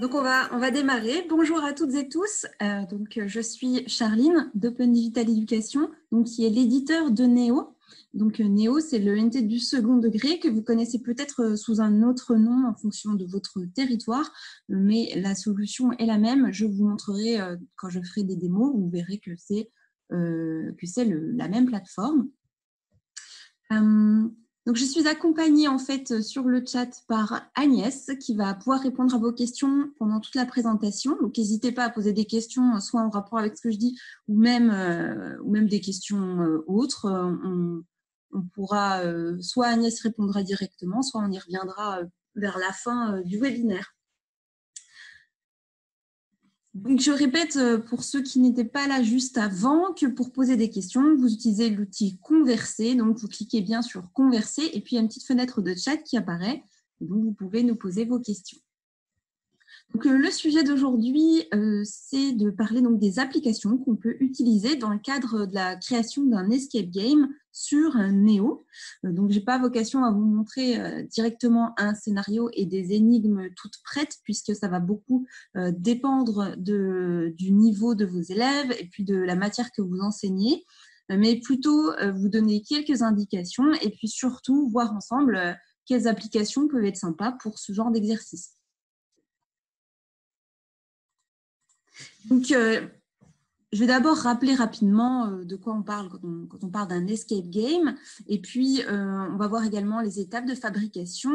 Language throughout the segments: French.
Donc, on va démarrer. Bonjour à toutes et tous. Je suis Charline d'Open Digital Education, qui est l'éditeur de Néo. Donc, Néo, c'est le NT du second degré que vous connaissez peut-être sous un autre nom en fonction de votre territoire, mais la solution est la même. Je vous montrerai quand je ferai des démos, vous verrez que c'est la même plateforme. Donc, je suis accompagnée en fait sur le chat par Agnès qui va pouvoir répondre à vos questions pendant toute la présentation. Donc, n'hésitez pas à poser des questions, soit en rapport avec ce que je dis, ou même des questions autres. On pourra, soit Agnès répondra directement, soit on y reviendra vers la fin du webinaire. Donc, je répète pour ceux qui n'étaient pas là juste avant que pour poser des questions, vous utilisez l'outil Converser. Donc, vous cliquez bien sur Converser et puis il y a une petite fenêtre de chat qui apparaît. Donc, vous pouvez nous poser vos questions. Donc, le sujet d'aujourd'hui, c'est de parler donc, des applications qu'on peut utiliser dans le cadre de la création d'un escape game sur Néo. Donc, je n'ai pas vocation à vous montrer directement un scénario et des énigmes toutes prêtes, puisque ça va beaucoup dépendre du niveau de vos élèves et puis de la matière que vous enseignez, mais plutôt vous donner quelques indications et puis surtout voir ensemble quelles applications peuvent être sympas pour ce genre d'exercice. Donc, je vais d'abord rappeler rapidement de quoi on parle quand on parle d'un escape game. Et puis, on va voir également les étapes de fabrication,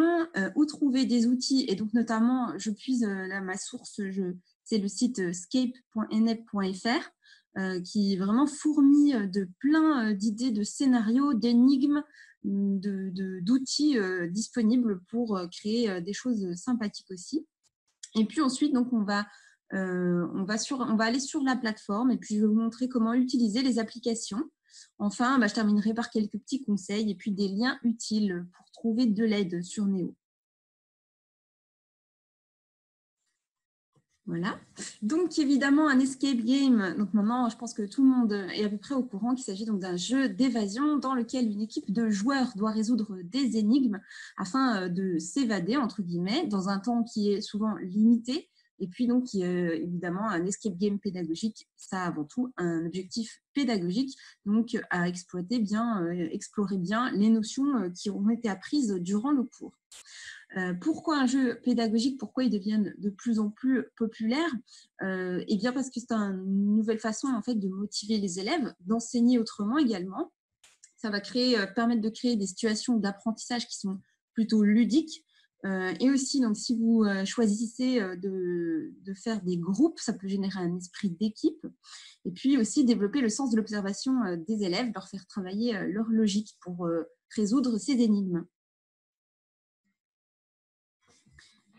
où trouver des outils. Et donc, notamment, je puise là, ma source, c'est le site scape.enep.fr qui vraiment fourmille de plein d'idées, de scénarios, d'énigmes, d'outils disponibles pour créer des choses sympathiques aussi. Et puis ensuite, donc, on va aller sur la plateforme et puis je vais vous montrer comment utiliser les applications. Enfin, je terminerai par quelques petits conseils et puis des liens utiles pour trouver de l'aide sur Néo. Voilà. Donc, évidemment, un escape game. Donc, maintenant, je pense que tout le monde est à peu près au courant qu'il s'agit donc d'un jeu d'évasion dans lequel une équipe de joueurs doit résoudre des énigmes afin de s'évader, entre guillemets, dans un temps qui est souvent limité. Et puis, donc, évidemment, un escape game pédagogique, ça a avant tout un objectif pédagogique, donc à explorer bien les notions qui ont été apprises durant le cours. Pourquoi un jeu pédagogique? Pourquoi ils deviennent de plus en plus populaires? Eh bien, parce que c'est une nouvelle façon en fait, de motiver les élèves, d'enseigner autrement également. Ça va permettre de créer des situations d'apprentissage qui sont plutôt ludiques. Et aussi, donc, si vous choisissez de faire des groupes, ça peut générer un esprit d'équipe. Et puis aussi développer le sens de l'observation des élèves, leur faire travailler leur logique pour résoudre ces énigmes.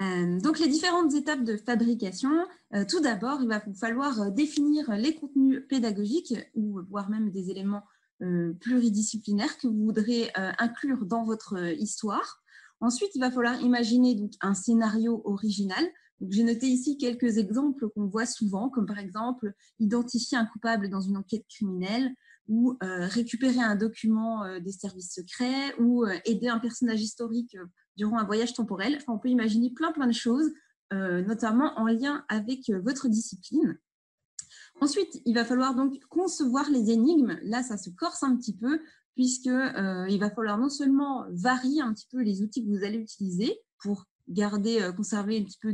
Donc, les différentes étapes de fabrication. Tout d'abord, il va vous falloir définir les contenus pédagogiques ou voire même des éléments pluridisciplinaires que vous voudrez inclure dans votre histoire. Ensuite, il va falloir imaginer donc, un scénario original. J'ai noté ici quelques exemples qu'on voit souvent, comme par exemple identifier un coupable dans une enquête criminelle ou récupérer un document des services secrets ou aider un personnage historique durant un voyage temporel. Enfin, on peut imaginer plein de choses, notamment en lien avec votre discipline. Ensuite, il va falloir donc concevoir les énigmes. Là, ça se corse un petit peu, puisqu'il va falloir non seulement varier un petit peu les outils que vous allez utiliser pour conserver un petit peu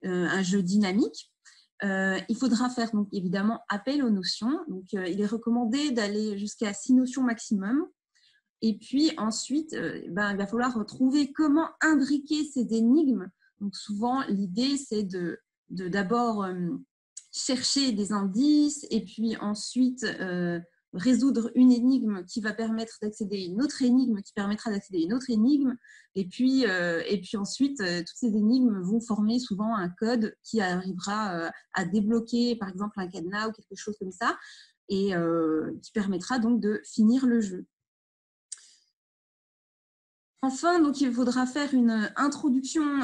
un jeu dynamique. Il faudra faire donc, évidemment appel aux notions. Donc, il est recommandé d'aller jusqu'à 6 notions maximum. Et puis ensuite, il va falloir trouver comment imbriquer ces énigmes. Donc souvent, l'idée, c'est d'abord chercher des indices et puis ensuite résoudre une énigme qui va permettre d'accéder à une autre énigme qui permettra d'accéder à une autre énigme. Et puis ensuite, toutes ces énigmes vont former souvent un code qui arrivera à débloquer, par exemple, un cadenas ou quelque chose comme ça, et qui permettra donc de finir le jeu. Enfin, donc, il faudra faire une introduction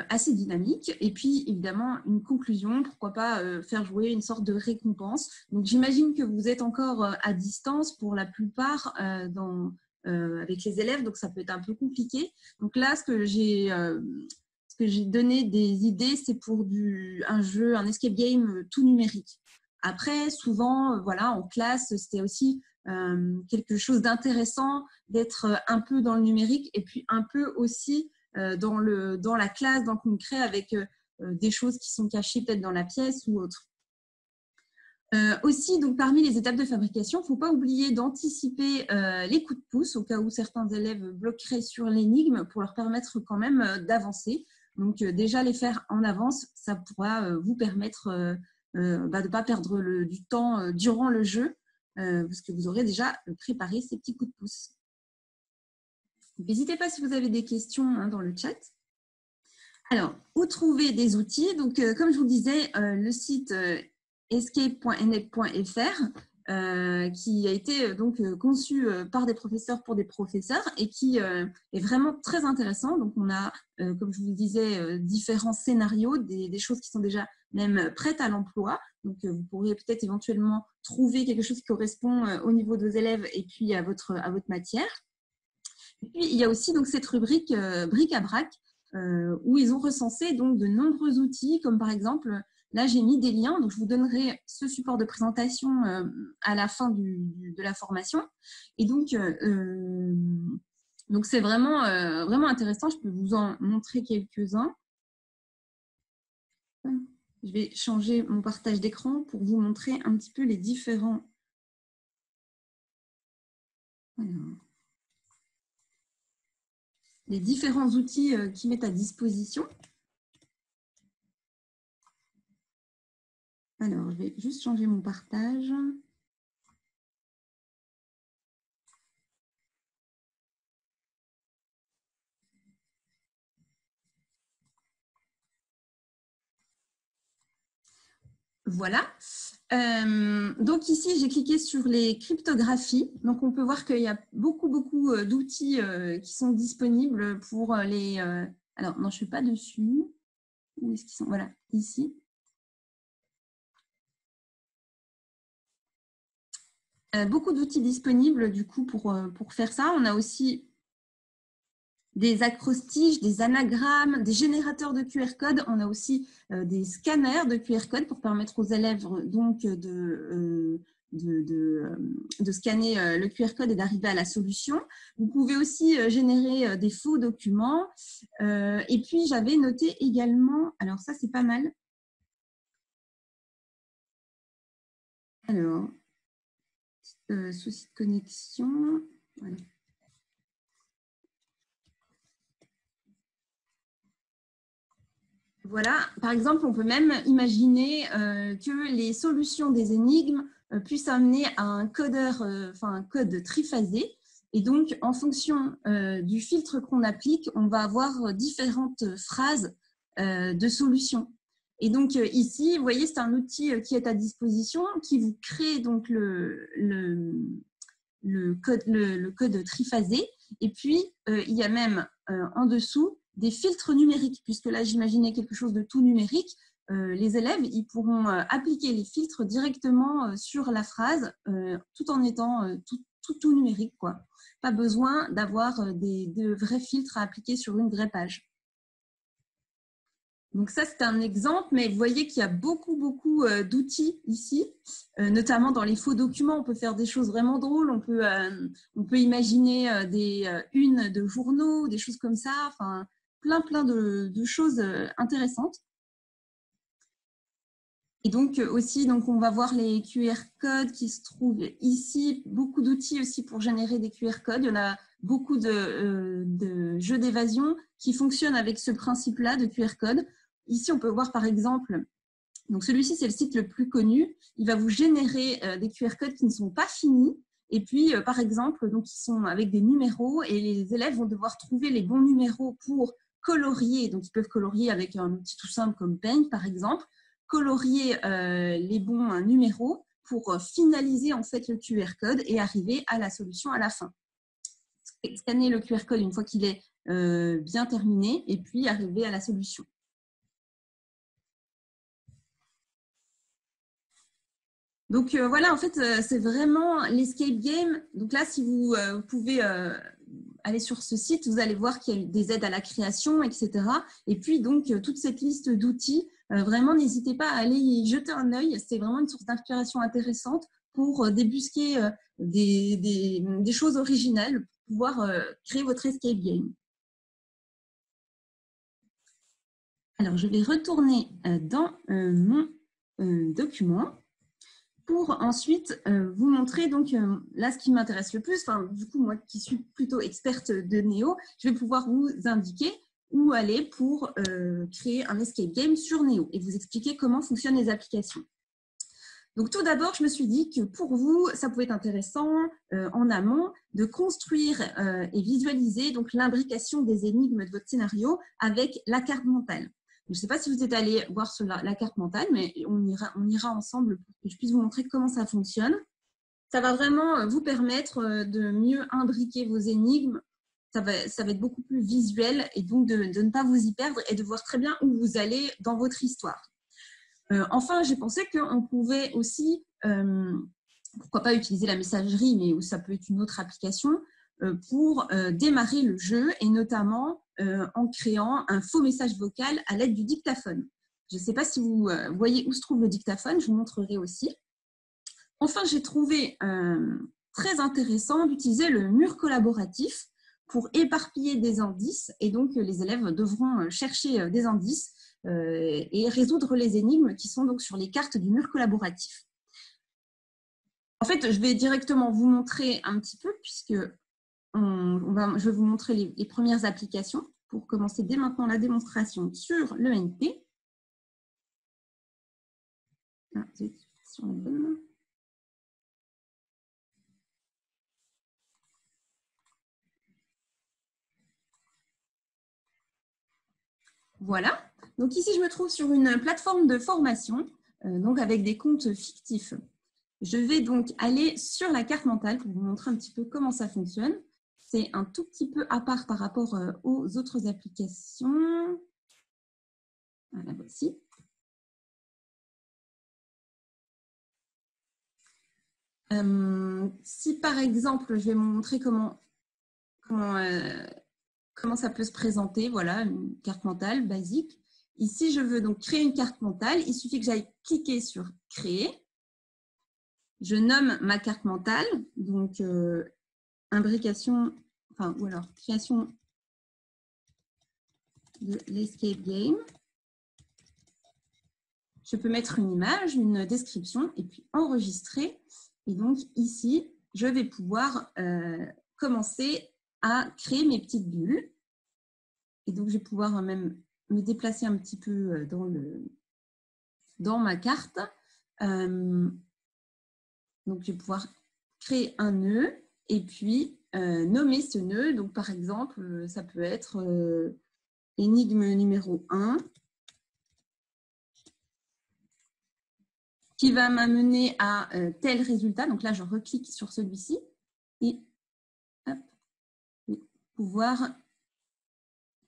assez dynamique et puis évidemment une conclusion, pourquoi pas faire jouer une sorte de récompense. Donc, j'imagine que vous êtes encore à distance pour la plupart avec les élèves, donc ça peut être un peu compliqué. Donc là, ce que que j'ai donné des idées, c'est pour un jeu, un escape game tout numérique. Après, souvent, voilà, en classe, c'était aussi quelque chose d'intéressant d'être un peu dans le numérique et puis un peu aussi dans la classe, dans le concret, avec des choses qui sont cachées peut-être dans la pièce ou autre. Aussi, donc, parmi les étapes de fabrication, il ne faut pas oublier d'anticiper les coups de pouce au cas où certains élèves bloqueraient sur l'énigme pour leur permettre quand même d'avancer. Donc, déjà les faire en avance, ça pourra vous permettre de ne pas perdre du temps durant le jeu parce que vous aurez déjà préparé ces petits coups de pouce. N'hésitez pas si vous avez des questions dans le chat. Alors, où trouver des outils? Donc, comme je vous le disais, le site escape.enet.fr qui a été conçu par des professeurs pour des professeurs et qui est vraiment très intéressant. Donc, on a, comme je vous le disais, différents scénarios, des choses qui sont déjà même prêtes à l'emploi. Donc, vous pourrez peut-être éventuellement trouver quelque chose qui correspond au niveau de vos élèves et puis à votre matière. Et puis, il y a aussi donc, cette rubrique bric-à-brac où ils ont recensé donc, de nombreux outils, comme par exemple, là j'ai mis des liens, donc je vous donnerai ce support de présentation à la fin de la formation. Et donc c'est vraiment, vraiment intéressant, je peux vous en montrer quelques-uns. Je vais changer mon partage d'écran pour vous montrer un petit peu les différents. Alors. Les différents outils qu'ils mettent à disposition. Alors, je vais juste changer mon partage. Voilà. Donc ici, j'ai cliqué sur les cryptographies. Donc, on peut voir qu'il y a beaucoup d'outils qui sont disponibles pour les... Alors, non, je ne suis pas dessus. Où est-ce qu'ils sont? Voilà, ici. Beaucoup d'outils disponibles, du coup, pour faire ça. On a aussi des acrostiches, des anagrammes, des générateurs de QR code. On a aussi des scanners de QR code pour permettre aux élèves donc de scanner le QR code et d'arriver à la solution. Vous pouvez aussi générer des faux documents. Et puis, j'avais noté également, alors ça, c'est pas mal. Alors, souci de connexion. Voilà. Voilà, par exemple, on peut même imaginer que les solutions des énigmes puissent amener à un codeur, un code triphasé. Et donc, en fonction du filtre qu'on applique, on va avoir différentes phrases de solutions. Et donc, ici, vous voyez, c'est un outil qui est à disposition, qui vous crée donc le code triphasé. Et puis, il y a même en dessous des filtres numériques, puisque là, j'imaginais quelque chose de tout numérique. Les élèves, ils pourront appliquer les filtres directement sur la phrase, tout en étant tout numérique, quoi. Pas besoin d'avoir de vrais filtres à appliquer sur une vraie page. Donc ça, c'est un exemple, mais vous voyez qu'il y a beaucoup d'outils ici, notamment dans les faux documents. On peut faire des choses vraiment drôles, on peut imaginer des unes de journaux, des choses comme ça, enfin plein de choses intéressantes. Et donc aussi, on va voir les QR codes qui se trouvent ici, beaucoup d'outils aussi pour générer des QR codes. Il y en a beaucoup de jeux d'évasion qui fonctionnent avec ce principe-là de QR code. Ici, on peut voir par exemple, donc celui-ci, c'est le site le plus connu. Il va vous générer des QR codes qui ne sont pas finis. Et puis, par exemple, donc, ils sont avec des numéros et les élèves vont devoir trouver les bons numéros pour colorier. Donc, ils peuvent colorier avec un outil tout simple comme Paint, par exemple, colorier les bons numéros pour finaliser en fait le QR code et arriver à la solution à la fin. Scanner le QR code une fois qu'il est bien terminé et puis arriver à la solution. Donc voilà, en fait, c'est vraiment l'escape game. Donc là, si vous pouvez allez sur ce site, vous allez voir qu'il y a des aides à la création, etc. Et puis, donc, toute cette liste d'outils, vraiment, n'hésitez pas à aller y jeter un œil. C'est vraiment une source d'inspiration intéressante pour débusquer des choses originales, pour pouvoir créer votre escape game. Alors, je vais retourner dans mon document pour ensuite vous montrer, donc là, ce qui m'intéresse le plus, du coup, moi qui suis plutôt experte de Néo, je vais pouvoir vous indiquer où aller pour créer un escape game sur Néo et vous expliquer comment fonctionnent les applications. Donc, tout d'abord, je me suis dit que pour vous, ça pouvait être intéressant en amont de construire et visualiser l'imbrication des énigmes de votre scénario avec la carte mentale. Je ne sais pas si vous êtes allé voir sur la carte mentale, mais on ira ensemble pour que je puisse vous montrer comment ça fonctionne. Ça va vraiment vous permettre de mieux imbriquer vos énigmes. Ça va être beaucoup plus visuel et donc de ne pas vous y perdre et de voir très bien où vous allez dans votre histoire. Enfin, j'ai pensé qu'on pouvait aussi, pourquoi pas utiliser la messagerie, mais ça peut être une autre application, pour démarrer le jeu et notamment en créant un faux message vocal à l'aide du dictaphone. Je ne sais pas si vous voyez où se trouve le dictaphone, je vous montrerai aussi. Enfin, j'ai trouvé très intéressant d'utiliser le mur collaboratif pour éparpiller des indices et donc les élèves devront chercher des indices et résoudre les énigmes qui sont donc sur les cartes du mur collaboratif. En fait, je vais directement vous montrer un petit peu puisque je vais vous montrer les premières applications pour commencer dès maintenant la démonstration sur l'ENT. Ah, sur la bonne. Voilà. Donc ici, je me trouve sur une plateforme de formation, donc avec des comptes fictifs. Je vais donc aller sur la carte mentale pour vous montrer un petit peu comment ça fonctionne. C'est un tout petit peu à part par rapport aux autres applications. Voilà, voici. Si par exemple, je vais vous montrer comment ça peut se présenter, voilà, une carte mentale basique. Ici, je veux donc créer une carte mentale. Il suffit que j'aille cliquer sur « Créer ». Je nomme ma carte mentale, donc imbrication, ou alors création de l'escape game. Je peux mettre une image, une description et puis enregistrer. Et donc ici, je vais pouvoir commencer à créer mes petites bulles. Et donc, je vais pouvoir même me déplacer un petit peu dans ma carte. Donc, je vais pouvoir créer un nœud et puis nommer ce nœud. Donc, par exemple, ça peut être énigme numéro 1 qui va m'amener à tel résultat. Donc là, je reclique sur celui-ci et hop, pouvoir...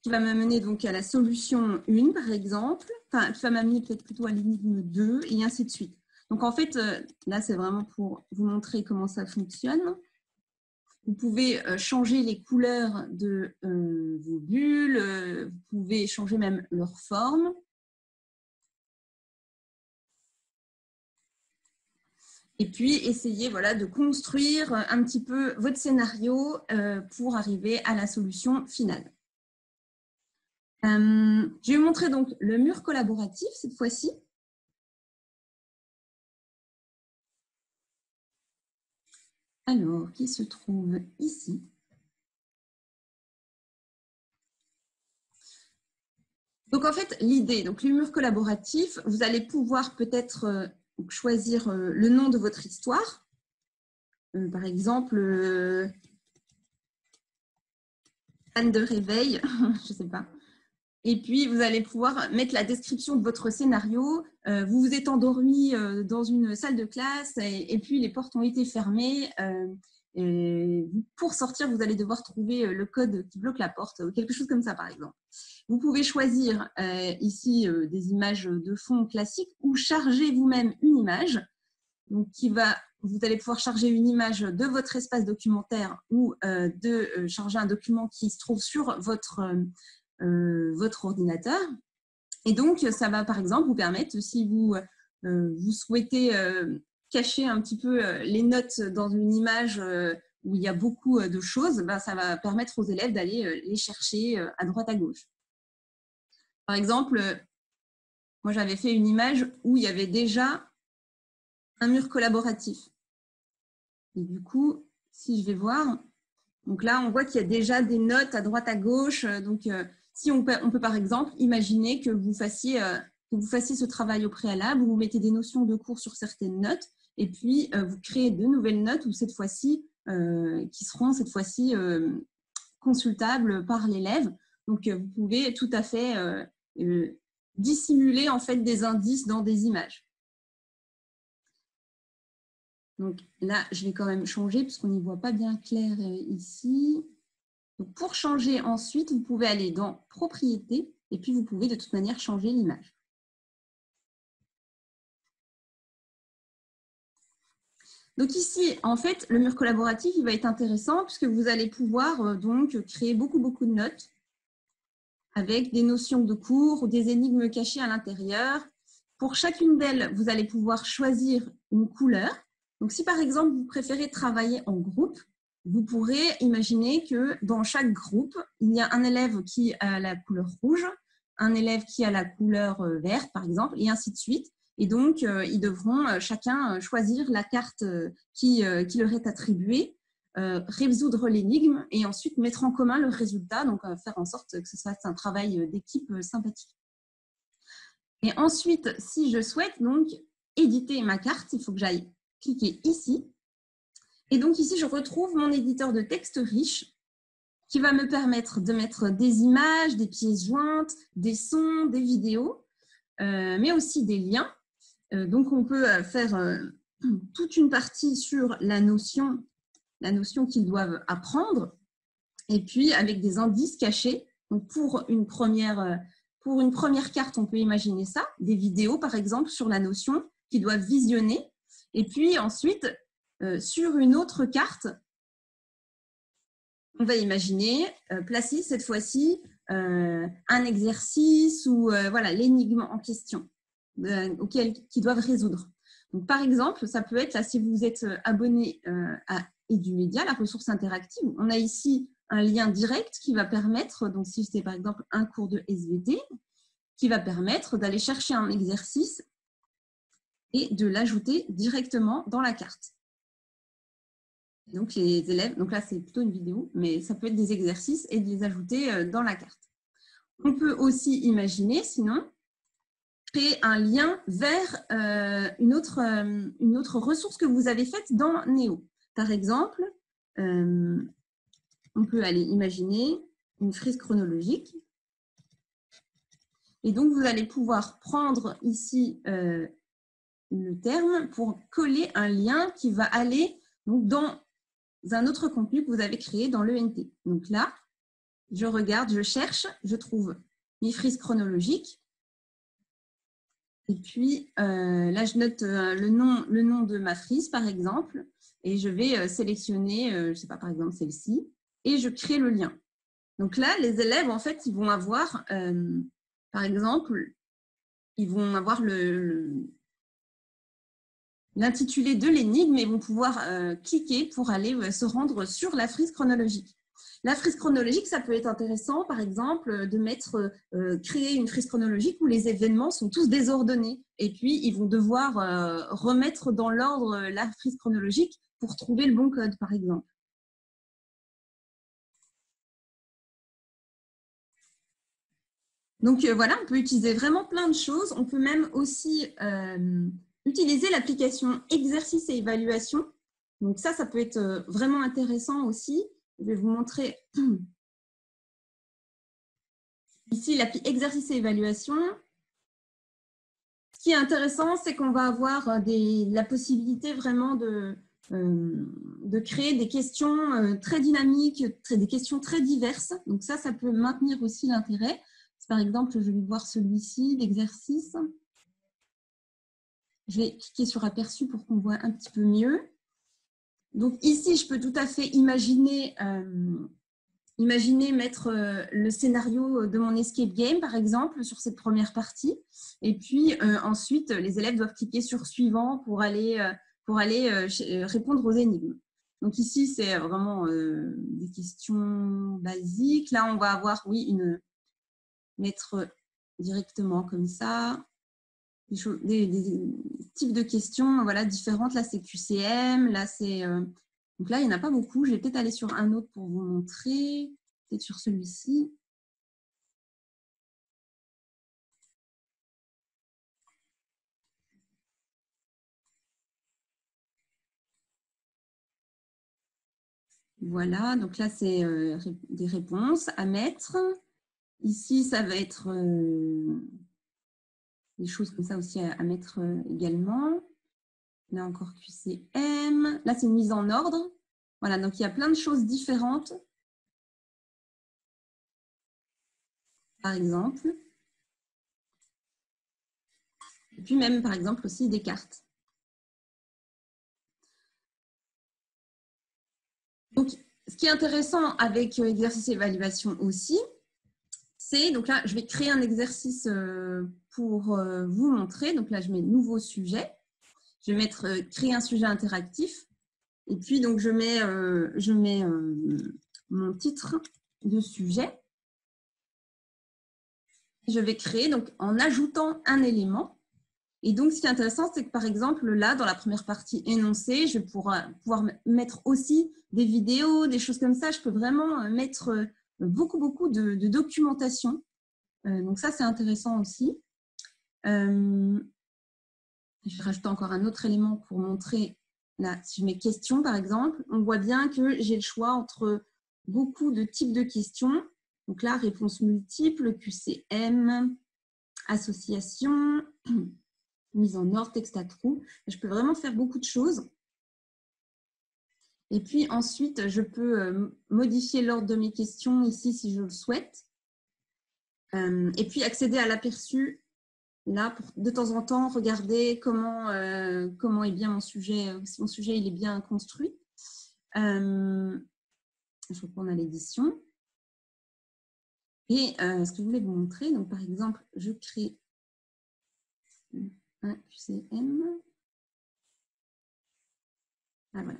qui va m'amener donc à la solution 1, par exemple, qui va m'amener peut-être plutôt à l'énigme 2, et ainsi de suite. Donc, en fait, là, c'est vraiment pour vous montrer comment ça fonctionne. Vous pouvez changer les couleurs de vos bulles, vous pouvez changer même leur forme. Et puis, essayer de construire un petit peu votre scénario pour arriver à la solution finale. Je vais vous montrer donc le mur collaboratif cette fois-ci. Alors, qui se trouve ici. Donc, en fait, l'idée, donc le mur collaboratif, vous allez pouvoir peut-être choisir le nom de votre histoire. Par exemple, Anne de réveil, je ne sais pas. Et puis, vous allez pouvoir mettre la description de votre scénario. Vous vous êtes endormi dans une salle de classe et puis les portes ont été fermées. Et pour sortir, vous allez devoir trouver le code qui bloque la porte ou quelque chose comme ça, par exemple. Vous pouvez choisir ici des images de fond classiques ou charger vous-même une image donc, qui va vous allez pouvoir charger une image de votre espace documentaire ou de charger un document qui se trouve sur votre ordinateur. Et donc, ça va par exemple vous permettre, si vous souhaitez cacher un petit peu les notes dans une image où il y a beaucoup de choses, ça va permettre aux élèves d'aller les chercher à droite à gauche. Par exemple, moi j'avais fait une image où il y avait déjà un mur collaboratif. Et du coup, si je vais voir, donc là on voit qu'il y a déjà des notes à droite à gauche. Donc si on peut par exemple imaginer que vous fassiez ce travail au préalable, où vous mettez des notions de cours sur certaines notes, et puis vous créez de nouvelles notes où cette fois-ci, qui seront cette fois-ci consultables par l'élève. Donc vous pouvez tout à fait dissimuler en fait des indices dans des images. Donc là, je vais quand même changer parce qu'on n'y voit pas bien clair ici. Donc, pour changer ensuite, vous pouvez aller dans Propriétés et puis vous pouvez de toute manière changer l'image. Donc ici, en fait, le mur collaboratif, il va être intéressant puisque vous allez pouvoir donc créer beaucoup de notes avec des notions de cours ou des énigmes cachées à l'intérieur. Pour chacune d'elles, vous allez pouvoir choisir une couleur. Donc si par exemple, vous préférez travailler en groupe, vous pourrez imaginer que dans chaque groupe, il y a un élève qui a la couleur rouge, un élève qui a la couleur verte, par exemple, et ainsi de suite. Et donc, ils devront chacun choisir la carte qui leur est attribuée, résoudre l'énigme et ensuite mettre en commun le résultat, donc faire en sorte que ce soit un travail d'équipe sympathique. Et ensuite, si je souhaite donc éditer ma carte, il faut que j'aille cliquer ici. Et donc ici, je retrouve mon éditeur de texte riche qui va me permettre de mettre des images, des pièces jointes, des sons, des vidéos, mais aussi des liens. Donc on peut faire toute une partie sur la notion qu'ils doivent apprendre, et puis avec des indices cachés. Donc pour une première carte, on peut imaginer ça, des vidéos par exemple sur la notion qu'ils doivent visionner, et puis ensuite, sur une autre carte, on va imaginer placer cette fois-ci un exercice ou voilà, l'énigme en question qu'ils doivent résoudre. Donc, par exemple, ça peut être, là, si vous êtes abonné à Edumédia, la ressource interactive, on a ici un lien direct qui va permettre, donc si c'était par exemple un cours de SVT, qui va permettre d'aller chercher un exercice et de l'ajouter directement dans la carte. Donc les élèves, donc là c'est plutôt une vidéo, mais ça peut être des exercices et de les ajouter dans la carte. On peut aussi imaginer, sinon, créer un lien vers une autre ressource que vous avez faite dans Néo. Par exemple, on peut aller imaginer une frise chronologique. Et donc, vous allez pouvoir prendre ici le terme pour coller un lien qui va aller donc, dans un autre contenu que vous avez créé dans l'ENT. Donc là, je regarde, je cherche, je trouve mes frises chronologiques. Et puis, là, je note le nom de ma frise, par exemple, et je vais sélectionner, je ne sais pas, par exemple, celle-ci, et je crée le lien. Donc là, les élèves, en fait, ils vont avoir, par exemple, ils vont avoir l'intitulé de l'énigme et vont pouvoir cliquer pour aller se rendre sur la frise chronologique. La frise chronologique, ça peut être intéressant, par exemple, de créer une frise chronologique où les événements sont tous désordonnés. Et puis, ils vont devoir remettre dans l'ordre la frise chronologique pour trouver le bon code, par exemple. Donc, voilà, on peut utiliser vraiment plein de choses. On peut même aussi utiliser l'application exercice et évaluation. Donc, ça peut être vraiment intéressant aussi. Je vais vous montrer ici l'appli exercice et évaluation. Ce qui est intéressant, c'est qu'on va avoir la possibilité vraiment de créer des questions très dynamiques, des questions très diverses. Donc ça peut maintenir aussi l'intérêt. Par exemple, je vais voir celui-ci, l'exercice. Je vais cliquer sur aperçu pour qu'on voit un petit peu mieux. Donc ici, je peux tout à fait imaginer mettre le scénario de mon escape game, par exemple, sur cette première partie. Et puis ensuite, les élèves doivent cliquer sur suivant pour aller répondre aux énigmes. Donc ici, c'est vraiment des questions basiques. Là, on va avoir, oui, mettre directement comme ça des types de questions, voilà, différentes. Là, c'est QCM. Là, c'est donc là, il n'y en a pas beaucoup. Je vais peut-être aller sur un autre pour vous montrer. Peut-être sur celui-ci. Voilà, donc là, c'est des réponses à mettre. Ici, ça va être des choses comme ça aussi à mettre également. Là encore QCM. Là, c'est une mise en ordre. Voilà, donc il y a plein de choses différentes. Par exemple. Et puis même, par exemple, aussi des cartes. Donc, ce qui est intéressant avec exercice et évaluation aussi, c'est, donc là, je vais créer un exercice pour vous montrer. Donc là, je mets nouveau sujet. Je vais mettre créer un sujet interactif. Et puis, donc, je mets mon titre de sujet. Je vais créer donc en ajoutant un élément. Et donc, ce qui est intéressant, c'est que par exemple, là, dans la première partie énoncée, je vais pouvoir mettre aussi des vidéos, des choses comme ça. Je peux vraiment mettre beaucoup de documentation. Donc ça, c'est intéressant aussi. Je vais rajouter encore un autre élément pour montrer. Là, si je mets questions, par exemple, on voit bien que j'ai le choix entre beaucoup de types de questions. Donc là, réponse multiple, QCM, association, mise en ordre, texte à trous. Je peux vraiment faire beaucoup de choses. Et puis ensuite, je peux modifier l'ordre de mes questions ici si je le souhaite. Et puis accéder à l'aperçu, là, pour de temps en temps, regarder comment est bien mon sujet, si mon sujet il est bien construit. Je retourne à l'édition. Et ce que je voulais vous montrer, donc par exemple, je crée un QCM. Ah, voilà.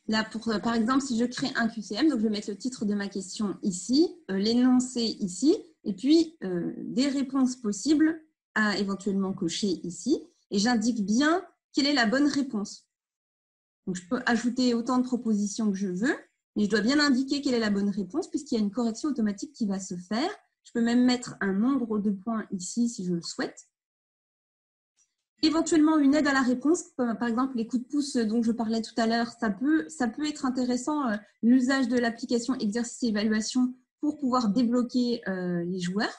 Là, par exemple, si je crée un QCM, donc je vais mettre le titre de ma question ici, l'énoncé ici, et puis des réponses possibles à éventuellement cocher ici. Et j'indique bien quelle est la bonne réponse. Donc, je peux ajouter autant de propositions que je veux, mais je dois bien indiquer quelle est la bonne réponse puisqu'il y a une correction automatique qui va se faire. Je peux même mettre un nombre de points ici si je le souhaite. Éventuellement, une aide à la réponse, comme par exemple les coups de pouce dont je parlais tout à l'heure, ça peut être intéressant, l'usage de l'application exercice et évaluation pour pouvoir débloquer les joueurs.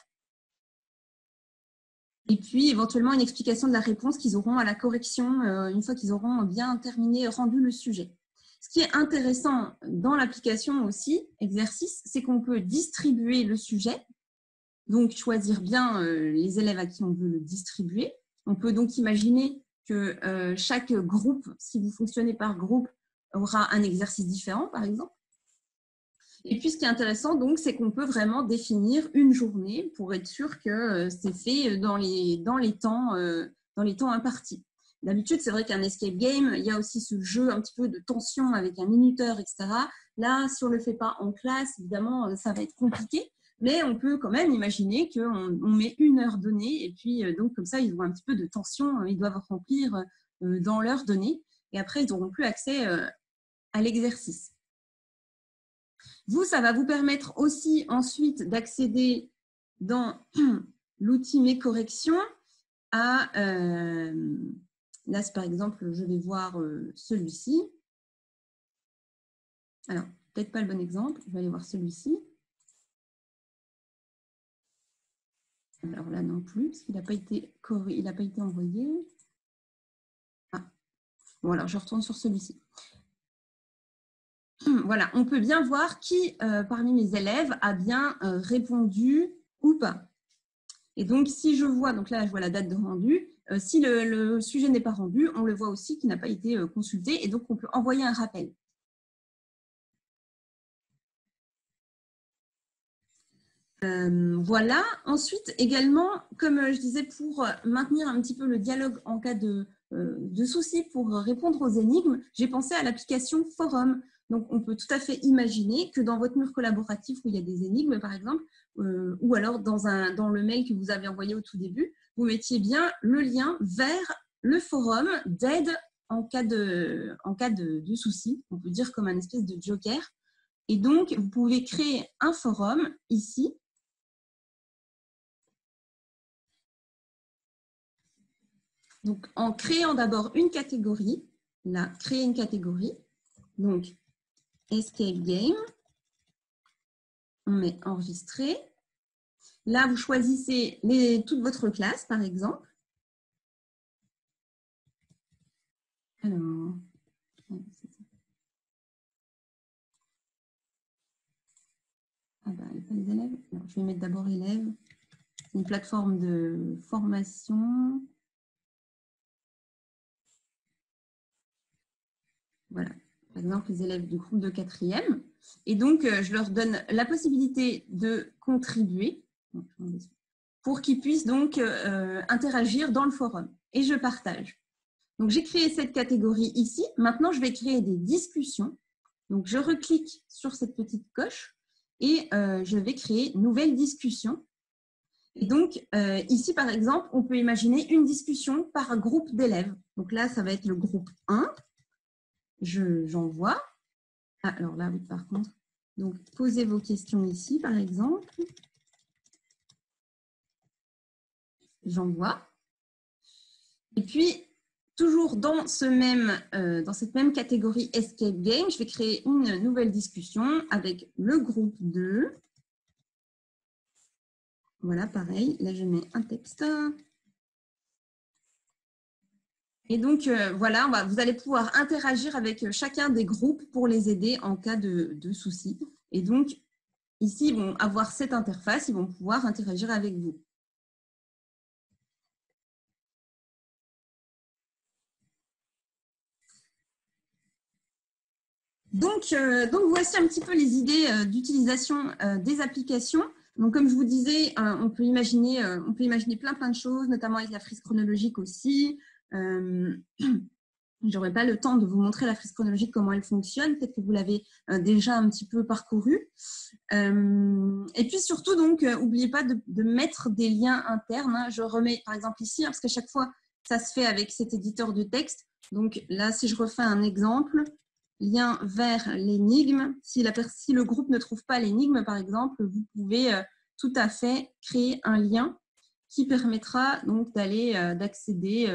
Et puis, éventuellement, une explication de la réponse qu'ils auront à la correction une fois qu'ils auront bien terminé, rendu le sujet. Ce qui est intéressant dans l'application aussi, exercice, c'est qu'on peut distribuer le sujet, donc choisir bien les élèves à qui on veut le distribuer. On peut donc imaginer que chaque groupe, si vous fonctionnez par groupe, aura un exercice différent, par exemple. Et puis, ce qui est intéressant, donc, c'est qu'on peut vraiment définir une journée pour être sûr que c'est fait dans les temps impartis. D'habitude, c'est vrai qu'un escape game, il y a aussi ce jeu un petit peu de tension avec un minuteur, etc. Là, si on ne le fait pas en classe, évidemment, ça va être compliqué. Mais on peut quand même imaginer qu'on met une heure donnée et puis donc comme ça, ils ont un petit peu de tension, ils doivent remplir dans l'heure donnée et après, ils n'auront plus accès à l'exercice. Vous, ça va vous permettre aussi ensuite d'accéder dans l'outil Mes corrections à, là, par exemple, je vais voir celui-ci. Alors, peut-être pas le bon exemple, je vais aller voir celui-ci. Alors là non plus, parce qu'il n'a pas été envoyé. Ah. Bon, alors je retourne sur celui-ci. Voilà, on peut bien voir qui parmi mes élèves a bien répondu ou pas. Et donc, si je vois, donc là, je vois la date de rendu. Si le sujet n'est pas rendu, on le voit aussi qu'il n'a pas été consulté et donc on peut envoyer un rappel. Voilà. Ensuite, également, comme je disais, pour maintenir un petit peu le dialogue en cas de soucis, pour répondre aux énigmes, j'ai pensé à l'application Forum. Donc, on peut tout à fait imaginer que dans votre mur collaboratif où il y a des énigmes, par exemple, ou alors dans le mail que vous avez envoyé au tout début, vous mettiez bien le lien vers le forum d'aide en cas de soucis. On peut dire comme un espèce de joker. Et donc, vous pouvez créer un forum ici. Donc, en créant d'abord une catégorie, là, créer une catégorie, donc Escape Game, on met enregistrer. Là, vous choisissez toute votre classe, par exemple. Alors, ah bah, pas les élèves. Alors, je vais mettre d'abord élèves. C'est une plateforme de formation. Voilà, par exemple, les élèves du groupe de 4e. Et donc, je leur donne la possibilité de contribuer pour qu'ils puissent donc interagir dans le forum. Et je partage. Donc, j'ai créé cette catégorie ici. Maintenant, je vais créer des discussions. Donc, je reclique sur cette petite coche et je vais créer nouvelle discussion. Et donc, ici, par exemple, on peut imaginer une discussion par groupe d'élèves. Donc là, ça va être le groupe 1. J'envoie. Ah, alors là, oui, par contre. Donc, posez vos questions ici, par exemple. J'envoie. Et puis, toujours dans cette même catégorie Escape Game, je vais créer une nouvelle discussion avec le groupe 2. Voilà, pareil. Là, je mets un texte. Et donc, voilà, vous allez pouvoir interagir avec chacun des groupes pour les aider en cas de soucis. Et donc, ici, ils vont avoir cette interface, ils vont pouvoir interagir avec vous. Donc, voici un petit peu les idées d'utilisation des applications. Donc, comme je vous disais, on peut imaginer plein de choses, notamment avec la frise chronologique aussi. Je n'aurai pas le temps de vous montrer la frise chronologique, comment elle fonctionne. Peut-être que vous l'avez déjà un petit peu parcouru. Et puis surtout, donc, n'oubliez pas de mettre des liens internes. Hein. Je remets par exemple ici, hein, parce qu'à chaque fois, ça se fait avec cet éditeur de texte. Donc là, si je refais un exemple, lien vers l'énigme. Si le groupe ne trouve pas l'énigme, par exemple, vous pouvez tout à fait créer un lien qui permettra donc d'accéder.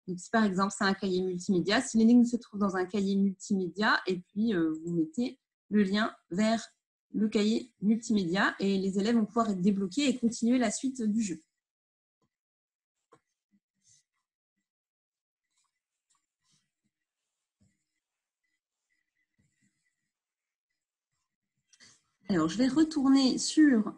Donc, si par exemple c'est un cahier multimédia, si l'énigme se trouve dans un cahier multimédia, et puis vous mettez le lien vers le cahier multimédia et les élèves vont pouvoir être débloqués et continuer la suite du jeu. Alors, je vais retourner sur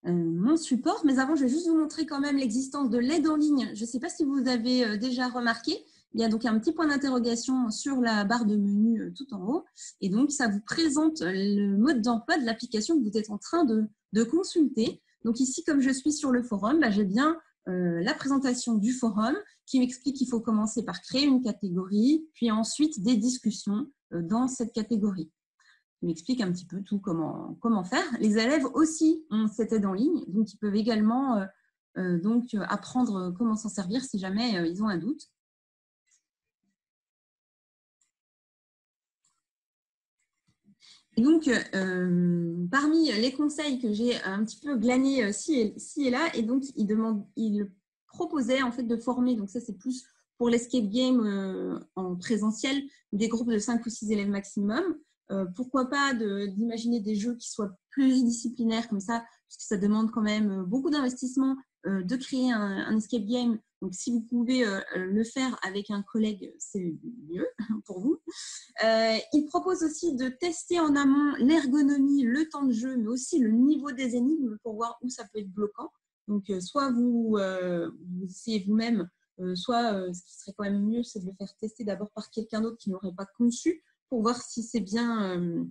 mon support, mais avant, je vais juste vous montrer quand même l'existence de l'aide en ligne. Je ne sais pas si vous avez déjà remarqué, il y a donc un petit point d'interrogation sur la barre de menu tout en haut, et donc ça vous présente le mode d'emploi de l'application que vous êtes en train de consulter. Donc ici, comme je suis sur le forum, j'ai bien la présentation du forum qui m'explique qu'il faut commencer par créer une catégorie, puis ensuite des discussions dans cette catégorie. Il m'explique un petit peu tout comment faire. Les élèves aussi ont cette aide en ligne, donc ils peuvent également apprendre comment s'en servir si jamais ils ont un doute. Et donc, parmi les conseils que j'ai un petit peu glanés ci et là, et donc il proposait en fait de former, donc ça c'est plus pour l'escape game en présentiel, des groupes de 5 ou 6 élèves maximum. Pourquoi pas d'imaginer des jeux qui soient pluridisciplinaires comme ça, parce que ça demande quand même beaucoup d'investissement de créer un escape game. Donc, si vous pouvez le faire avec un collègue, c'est mieux pour vous. Il propose aussi de tester en amont l'ergonomie, le temps de jeu, mais aussi le niveau des énigmes pour voir où ça peut être bloquant. Donc, soit vous essayez vous-même, soit ce qui serait quand même mieux, c'est de le faire tester d'abord par quelqu'un d'autre qui n'aurait pas conçu pour voir si c'est bien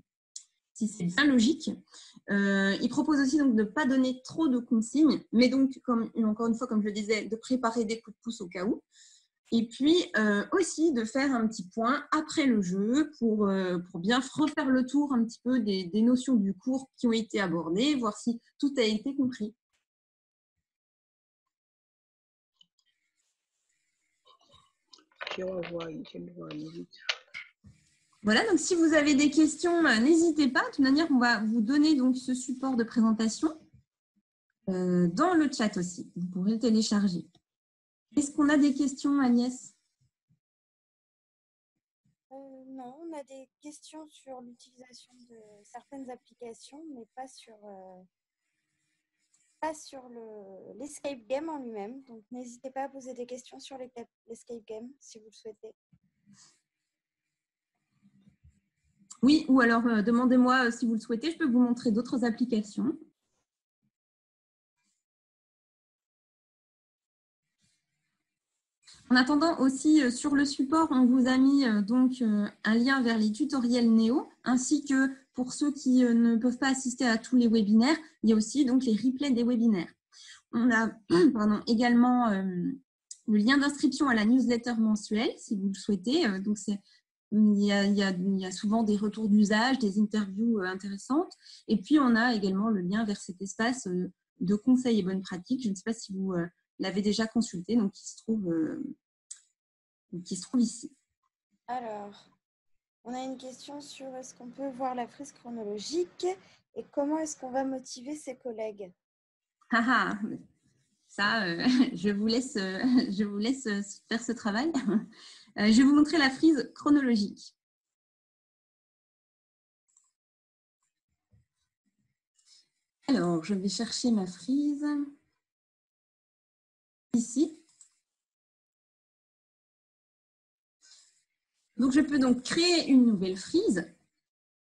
si c'est bien logique. Il propose aussi donc, de ne pas donner trop de consignes, mais donc, encore une fois, comme je le disais, de préparer des coups de pouce au cas où. Et puis aussi de faire un petit point après le jeu pour bien refaire le tour un petit peu des notions du cours qui ont été abordées, voir si tout a été compris. Voilà, donc si vous avez des questions, n'hésitez pas. De toute manière, on va vous donner donc ce support de présentation dans le chat aussi. Vous pourrez le télécharger. Est-ce qu'on a des questions, Agnès ? Non, on a des questions sur l'utilisation de certaines applications, mais pas sur l'escape game en lui-même. Donc, n'hésitez pas à poser des questions sur l'escape game si vous le souhaitez. Oui, ou alors demandez-moi si vous le souhaitez, je peux vous montrer d'autres applications. En attendant aussi, sur le support, on vous a mis donc un lien vers les tutoriels Néo, ainsi que pour ceux qui ne peuvent pas assister à tous les webinaires, il y a aussi donc les replays des webinaires. On a également le lien d'inscription à la newsletter mensuelle, si vous le souhaitez. Donc il y a souvent des retours d'usage, des interviews intéressantes. Et puis, on a également le lien vers cet espace de conseils et bonnes pratiques. Je ne sais pas si vous l'avez déjà consulté, donc qui se trouve ici. Alors, on a une question sur est-ce qu'on peut voir la frise chronologique et comment est-ce qu'on va motiver ses collègues? Ça, je vous laisse faire ce travail. Je vais vous montrer la frise chronologique. Alors, je vais chercher ma frise ici. Donc, je peux donc créer une nouvelle frise.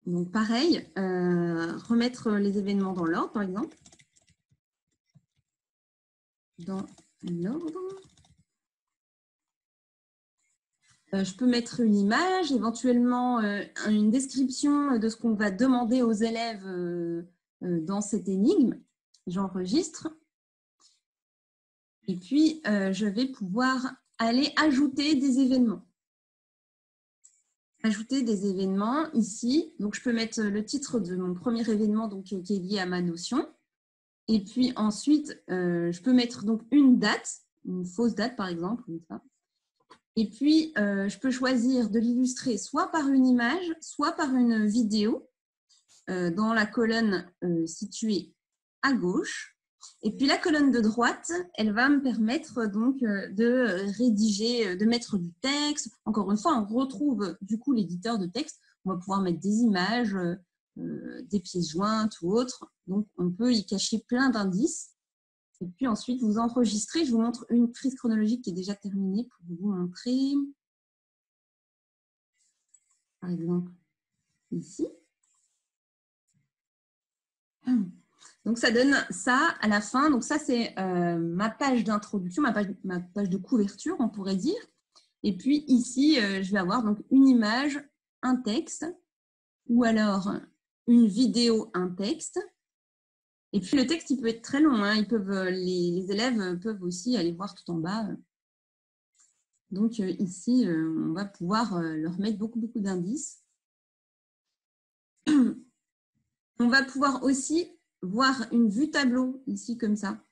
Donc, pareil, remettre les événements dans l'ordre, par exemple. Dans l'ordre. Je peux mettre une image, éventuellement une description de ce qu'on va demander aux élèves dans cette énigme. J'enregistre. Et puis, je vais pouvoir aller ajouter des événements. Ajouter des événements ici. Donc, je peux mettre le titre de mon premier événement donc, qui est lié à ma notion. Et puis ensuite, je peux mettre donc une date, une fausse date par exemple. Et puis, je peux choisir de l'illustrer soit par une image, soit par une vidéo dans la colonne située à gauche. Et puis, la colonne de droite, elle va me permettre donc de rédiger, de mettre du texte. Encore une fois, on retrouve du coup l'éditeur de texte. On va pouvoir mettre des images, des pièces jointes ou autres. Donc, on peut y cacher plein d'indices. Et puis ensuite, vous enregistrez. Je vous montre une frise chronologique qui est déjà terminée pour vous montrer. Par exemple, ici. Donc, ça donne ça à la fin. Donc, ça, c'est ma page d'introduction, ma page de couverture, on pourrait dire. Et puis, ici, je vais avoir donc une image, un texte, ou alors une vidéo, un texte. Et puis, le texte, il peut être très long. Hein. Les élèves peuvent aussi aller voir tout en bas. Donc, ici, on va pouvoir leur mettre beaucoup d'indices. On va pouvoir aussi voir une vue tableau, ici, comme ça.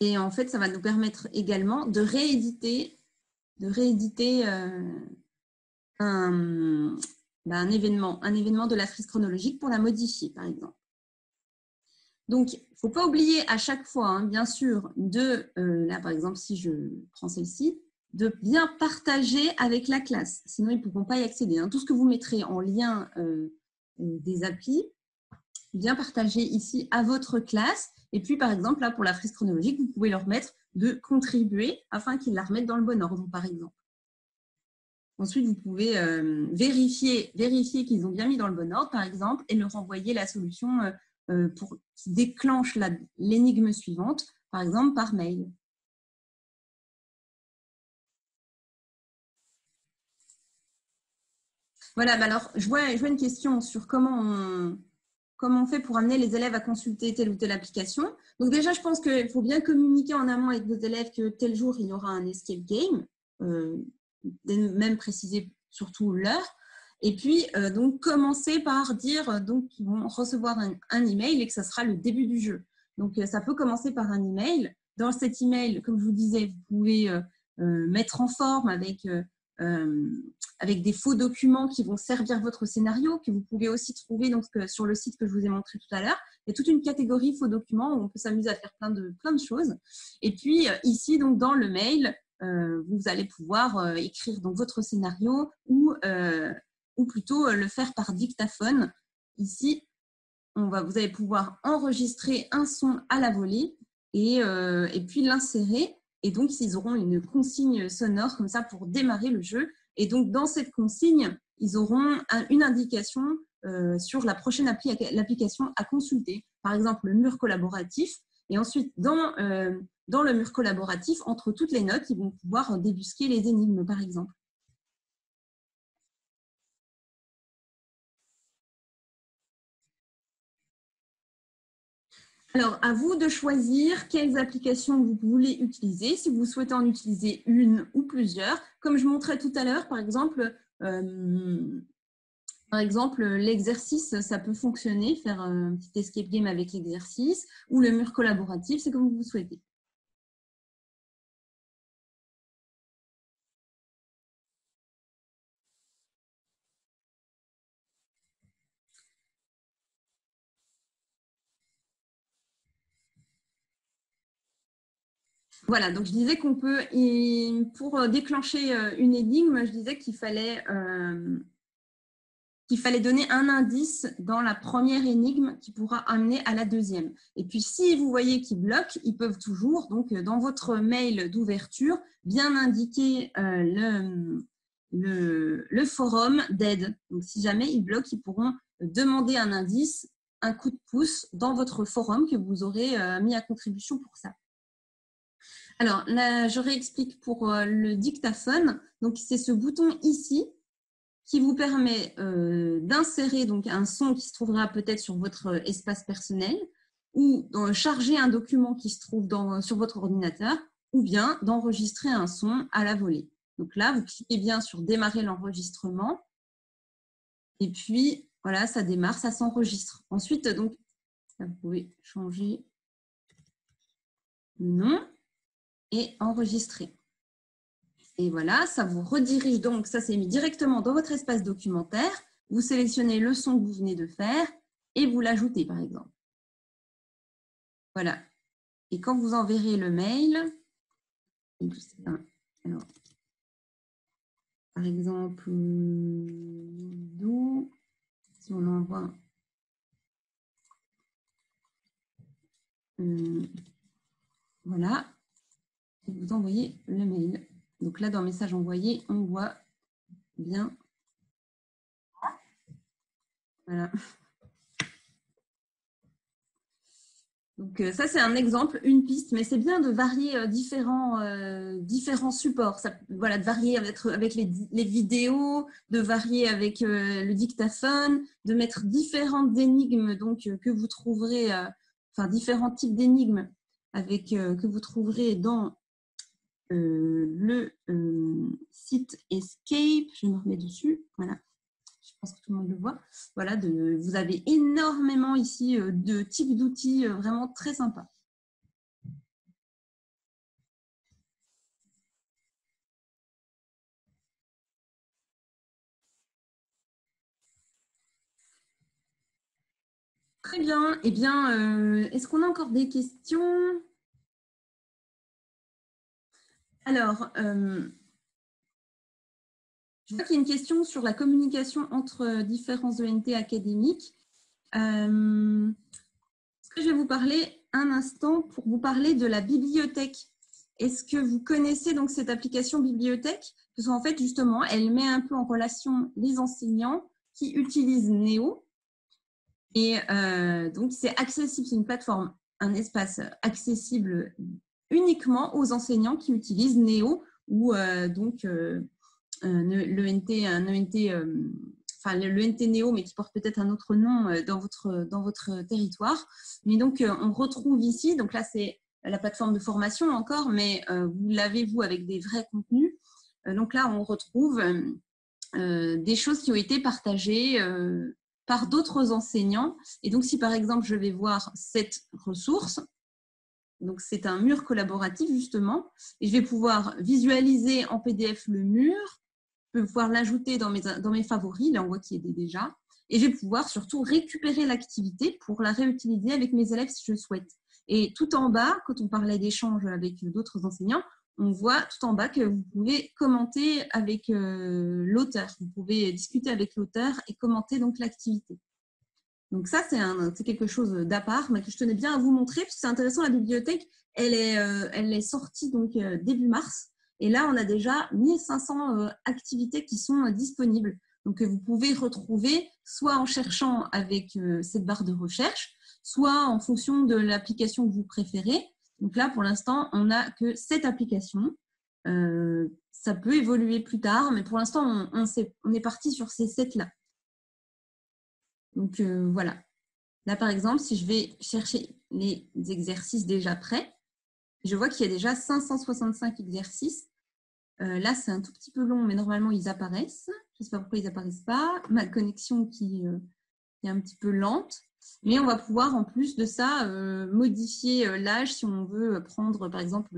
Et en fait, ça va nous permettre également de rééditer un événement de la frise chronologique pour la modifier, par exemple. Donc, il ne faut pas oublier à chaque fois, hein, bien sûr, là, par exemple, si je prends celle-ci, de bien partager avec la classe. Sinon, ils ne pourront pas y accéder. Hein. Tout ce que vous mettrez en lien des applis, bien partager ici à votre classe. Et puis, par exemple, là, pour la frise chronologique, vous pouvez leur mettre de contribuer afin qu'ils la remettent dans le bon ordre, par exemple. Ensuite, vous pouvez vérifier qu'ils ont bien mis dans le bon ordre, par exemple, et leur envoyer la solution pour qui déclenche l'énigme suivante, par exemple, par mail. Voilà, bah alors je vois une question sur comment on fait pour amener les élèves à consulter telle ou telle application. Donc déjà, je pense qu'il faut bien communiquer en amont avec vos élèves que tel jour, il y aura un escape game, même préciser surtout l'heure. Et puis, donc, commencer par dire qu'ils vont recevoir un email et que ça sera le début du jeu. Donc, ça peut commencer par un email. Dans cet email, comme je vous disais, vous pouvez mettre en forme avec des faux documents qui vont servir votre scénario, que vous pouvez aussi trouver donc, sur le site que je vous ai montré tout à l'heure. Il y a toute une catégorie faux documents où on peut s'amuser à faire plein de choses. Et puis, ici, donc, dans le mail, vous allez pouvoir écrire donc, votre scénario ou plutôt le faire par dictaphone. Ici, vous allez pouvoir enregistrer un son à la volée et puis l'insérer. Et donc, ils auront une consigne sonore comme ça pour démarrer le jeu. Et donc, dans cette consigne, ils auront une indication sur la prochaine l'application à consulter. Par exemple, le mur collaboratif. Et ensuite, dans le mur collaboratif, entre toutes les notes, ils vont pouvoir débusquer les énigmes, par exemple. Alors, à vous de choisir quelles applications vous voulez utiliser, si vous souhaitez en utiliser une ou plusieurs. Comme je montrais tout à l'heure, par exemple, l'exercice, ça peut fonctionner, faire un petit escape game avec l'exercice, ou le mur collaboratif, c'est comme vous souhaitez. Voilà, donc je disais qu'on peut, pour déclencher une énigme, je disais qu'il fallait donner un indice dans la première énigme qui pourra amener à la deuxième. Et puis, si vous voyez qu'ils bloquent, ils peuvent toujours, donc, dans votre mail d'ouverture, bien indiquer le forum d'aide. Donc, si jamais ils bloquent, ils pourront demander un indice, un coup de pouce dans votre forum que vous aurez mis à contribution pour ça. Alors, là, je réexplique pour le dictaphone. Donc, c'est ce bouton ici qui vous permet d'insérer donc un son qui se trouvera peut-être sur votre espace personnel ou de charger un document qui se trouve sur votre ordinateur ou bien d'enregistrer un son à la volée. Donc là, vous cliquez bien sur démarrer l'enregistrement et puis voilà, ça démarre, ça s'enregistre. Ensuite, donc, vous pouvez changer le nom et enregistrer. Et voilà, ça vous redirige donc, ça s'est mis directement dans votre espace documentaire. Vous sélectionnez le son que vous venez de faire et vous l'ajoutez, par exemple. Voilà. Et quand vous enverrez le mail, alors, par exemple, d'où, si on envoie voilà, et vous envoyez le mail. Donc là, dans message envoyé, on voit bien. Voilà. Donc ça, c'est un exemple, une piste, mais c'est bien de varier différents supports. Ça, voilà, de varier avec les vidéos, de varier avec le dictaphone, de mettre différentes énigmes donc, que vous trouverez, enfin différents types d'énigmes que vous trouverez dans le site Escape. Je me remets dessus, voilà. Je pense que tout le monde le voit. Voilà, vous avez énormément ici de types d'outils vraiment très sympas. Très bien. Eh bien, est-ce qu'on a encore des questions? Alors, je vois qu'il y a une question sur la communication entre différents ENT académiques. Est-ce que je vais vous parler un instant pour vous parler de la bibliothèque? Est-ce que vous connaissez donc cette application bibliothèque? Parce qu'en fait, justement, elle met un peu en relation les enseignants qui utilisent Néo. Et donc, c'est accessible, c'est une plateforme, un espace accessible uniquement aux enseignants qui utilisent Néo ou donc un ENT enfin, le NTNEO, mais qui porte peut-être un autre nom dans votre territoire. Mais donc, on retrouve ici, donc là, c'est la plateforme de formation encore, mais vous l'avez, vous, avec des vrais contenus. Donc là, on retrouve des choses qui ont été partagées par d'autres enseignants. Et donc, si par exemple, je vais voir cette ressource, donc c'est un mur collaboratif justement, et je vais pouvoir visualiser en PDF le mur, je vais pouvoir l'ajouter dans mes favoris, là on voit qu'il y est déjà, et je vais pouvoir surtout récupérer l'activité pour la réutiliser avec mes élèves si je souhaite. Et tout en bas, quand on parlait d'échanges avec d'autres enseignants, on voit tout en bas que vous pouvez commenter avec l'auteur. Vous pouvez discuter avec l'auteur et commenter donc l'activité. Donc ça, c'est quelque chose d'à part, mais que je tenais bien à vous montrer, parce que c'est intéressant, la bibliothèque, elle est sortie donc début mars. Et là, on a déjà 1500 activités qui sont disponibles. Donc, vous pouvez retrouver soit en cherchant avec cette barre de recherche, soit en fonction de l'application que vous préférez. Donc là, pour l'instant, on n'a que cette application. Ça peut évoluer plus tard, mais pour l'instant, on est parti sur ces 7-là. Donc, voilà. Là, par exemple, si je vais chercher les exercices déjà prêts, je vois qu'il y a déjà 565 exercices. Là, c'est un tout petit peu long, mais normalement, ils apparaissent. Je ne sais pas pourquoi ils n'apparaissent pas. Ma connexion qui est un petit peu lente. Mais on va pouvoir, en plus de ça, modifier l'âge si on veut prendre, par exemple,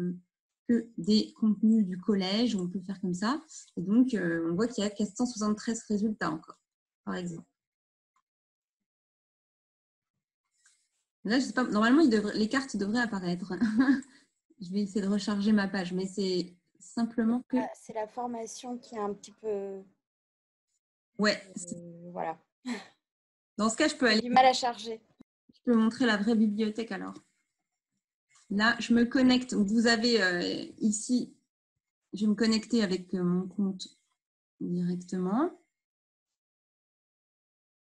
que des contenus du collège. On peut le faire comme ça. Et donc, on voit qu'il y a 473 résultats encore, par exemple. Là, je sais pas, normalement, les cartes devraient apparaître. Je vais essayer de recharger ma page, mais c'est simplement que… C'est la formation qui est un petit peu… Ouais. Voilà. Dans ce cas, je peux aller… du mal à charger. Je peux montrer la vraie bibliothèque alors. Là, je me connecte. Vous avez ici, je vais me connecter avec mon compte directement.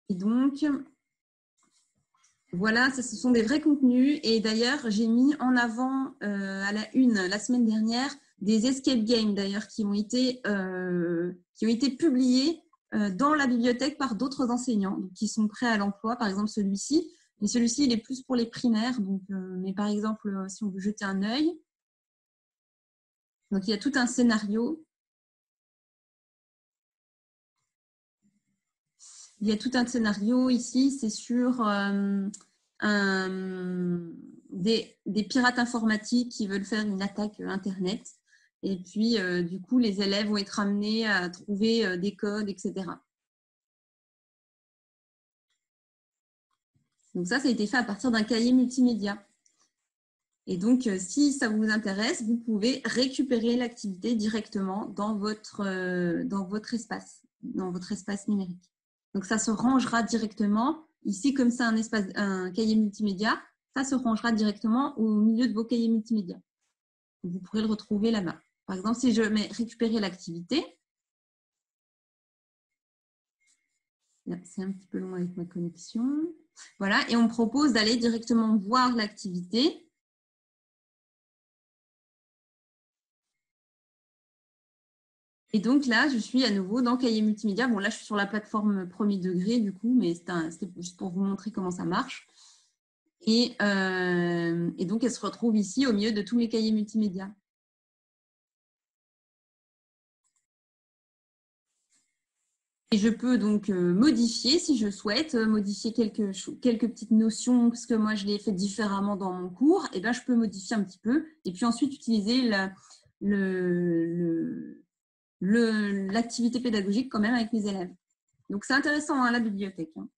Et donc… Voilà, ce sont des vrais contenus. Et d'ailleurs, j'ai mis en avant à la une la semaine dernière des escape games d'ailleurs qui ont été publiés dans la bibliothèque par d'autres enseignants donc, qui sont prêts à l'emploi. Par exemple, celui-ci. Mais celui-ci, il est plus pour les primaires. Donc, mais par exemple, si on veut jeter un œil. Donc, il y a tout un scénario. Il y a tout un scénario ici. C'est sur… des pirates informatiques qui veulent faire une attaque Internet. Et puis, du coup, les élèves vont être amenés à trouver des codes, etc. Donc ça a été fait à partir d'un cahier multimédia. Et donc, si ça vous intéresse, vous pouvez récupérer l'activité directement dans votre espace numérique. Donc, ça se rangera directement. Ici, comme c'est un cahier multimédia, ça se rangera directement au milieu de vos cahiers multimédia. Vous pourrez le retrouver là-bas. Par exemple, si je mets récupérer l'activité, c'est un petit peu long avec ma connexion. Voilà, et on me propose d'aller directement voir l'activité. Et donc là, je suis à nouveau dans Cahier Multimédia. Bon, là, je suis sur la plateforme premier degré, du coup, mais c'était juste pour vous montrer comment ça marche. Et donc, elle se retrouve ici au milieu de tous mes cahiers multimédia. Et je peux donc modifier, si je souhaite, modifier quelques petites notions, parce que moi, je l'ai fait différemment dans mon cours. Et bien, je peux modifier un petit peu. Et puis ensuite, utiliser l'activité pédagogique quand même avec mes élèves. Donc, c'est intéressant, hein, la bibliothèque. Hein.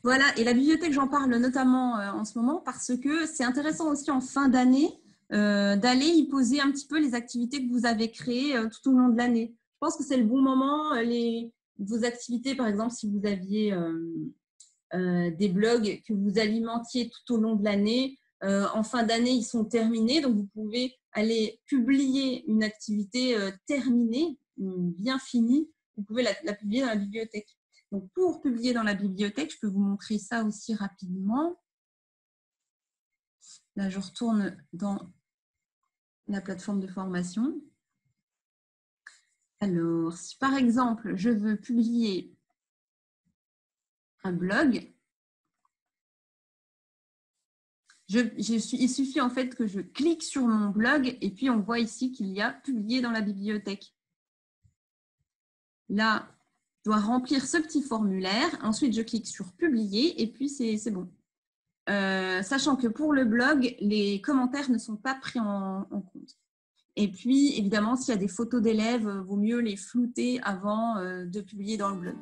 Voilà, et la bibliothèque, j'en parle notamment en ce moment parce que c'est intéressant aussi en fin d'année d'aller y poser un petit peu les activités que vous avez créées tout au long de l'année. Je pense que c'est le bon moment. Vos activités, par exemple, si vous aviez des blogs que vous alimentiez tout au long de l'année, en fin d'année, ils sont terminés. Donc, vous pouvez aller publier une activité terminée, bien finie. Vous pouvez la publier dans la bibliothèque. Donc, pour publier dans la bibliothèque, je peux vous montrer ça aussi rapidement. Là, je retourne dans la plateforme de formation. Alors, si par exemple, je veux publier un blog, il suffit en fait que je clique sur mon blog et puis on voit ici qu'il y a publié dans la bibliothèque. Là, je dois remplir ce petit formulaire. Ensuite, je clique sur publier et puis c'est bon. Sachant que pour le blog, les commentaires ne sont pas pris en compte. Et puis, évidemment, s'il y a des photos d'élèves, vaut mieux les flouter avant de publier dans le blog.